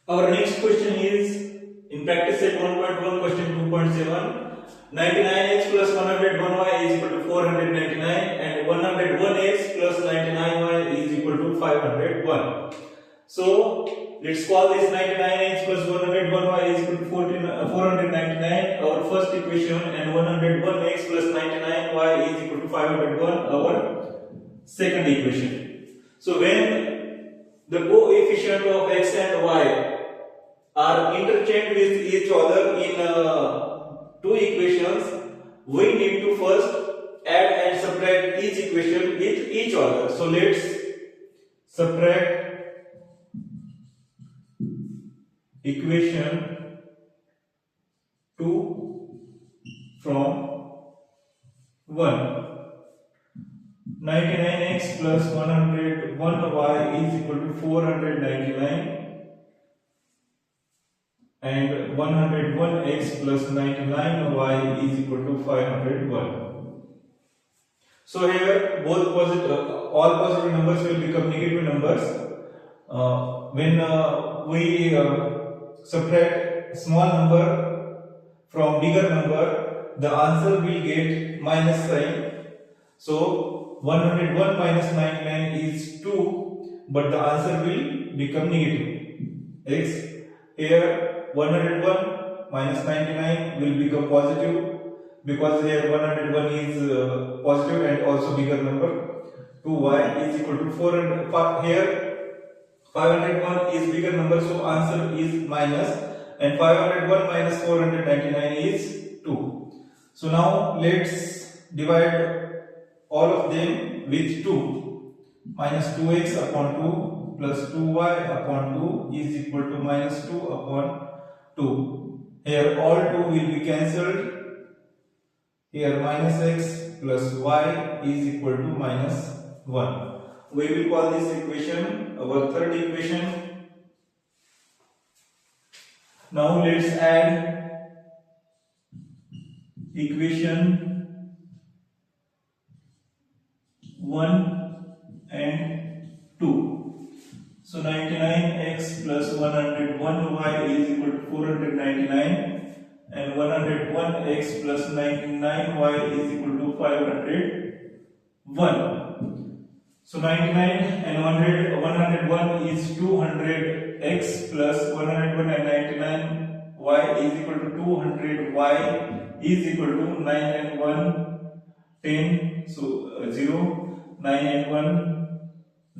Our next question is in practice set 1.1 question 2.7. 99x plus 101y is equal to 499 and 101x plus 99y is equal to 501. So let's call this 99x plus 101y is equal to 499 our first equation, and 101x plus 99y is equal to 501 our second equation. So when the coefficient of x and y are interchanged with each other in two equations, we need to first add and subtract each equation with each other. So let's subtract equation 2 from 1. 99x plus 101y is equal to 499 and 101x plus 99y is equal to 501. So here all positive numbers will become negative numbers. When we subtract small number from bigger number, the answer will get minus sign. So 101 minus 99 is 2, but the answer will become negative. X here 101 minus 99 will become positive, because here 101 is positive and also bigger number. 2y is equal to 400. Here 501 is bigger number, so answer is minus, and 501 minus 499 is 2. So now let's divide all of them with 2. Minus 2x upon 2 plus 2y upon 2 is equal to minus 2 upon 2. Here all 2 will be cancelled. Here minus x plus y is equal to minus 1. We will call this equation our third equation. Now let's add equation 1 and 2. So 99x plus 101y is equal to 499 and 101x plus 99y is equal to 501. So 99 and 101 is 200x plus 101 and 99y is equal to 200y is equal to 9 and 1 10. So 0, 9 and 1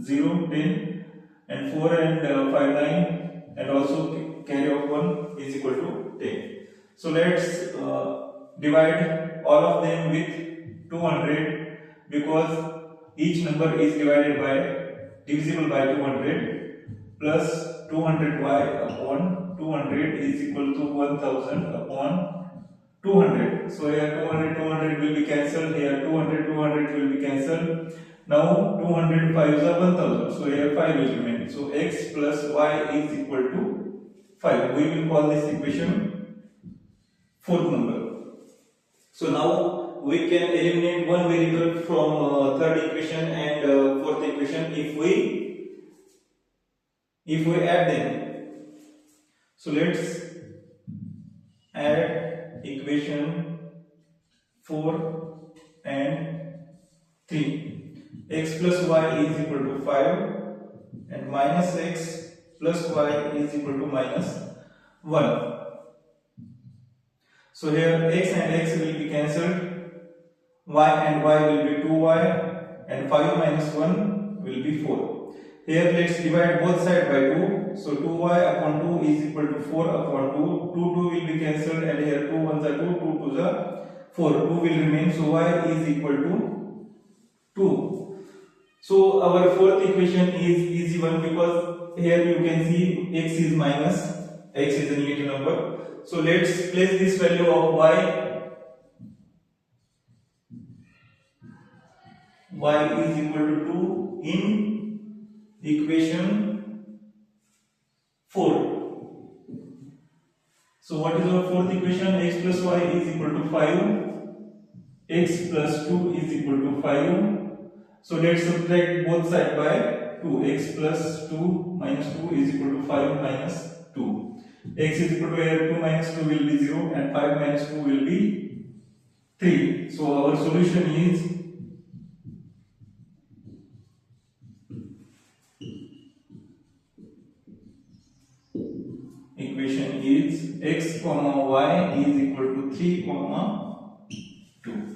0, 10, and 4 and 5 9, and also carry of 1 is equal to 10. So let's divide all of them with 200, because each number is divisible by 200, plus 200y upon 200 is equal to 1000 upon 200. So here 200 will be cancelled, here 200 will be cancelled. Now 200 5s are 1000, so here 5 will remain. So x plus y is equal to 5. We will call this equation fourth number. So now we can eliminate one variable from third equation and fourth equation if we add them. So let's add equation 4 and 3. X plus y is equal to 5 and minus x plus y is equal to minus 1. So here x and x will be cancelled, y and y will be 2y, and 5 minus 1 will be 4. Here let's divide both sides by 2. So 2y upon 2 is equal to 4 upon 2. 2 will be cancelled, and here 2 1s are 2, 2 2s are 4. 2 will remain, so y is equal to 2. So our fourth equation is easy one, because here you can see x is minus, x is a negative number. So let's place this value of y is equal to 2 in equation 4. So what is our fourth equation? X plus y is equal to 5. X plus 2 is equal to 5. So let's subtract both sides by 2. X plus 2 minus 2 is equal to 5 minus 2. X is equal to here 2 minus 2 will be 0 and 5 minus 2 will be 3. So our solution is equation is x comma y is equal to 3 comma 2.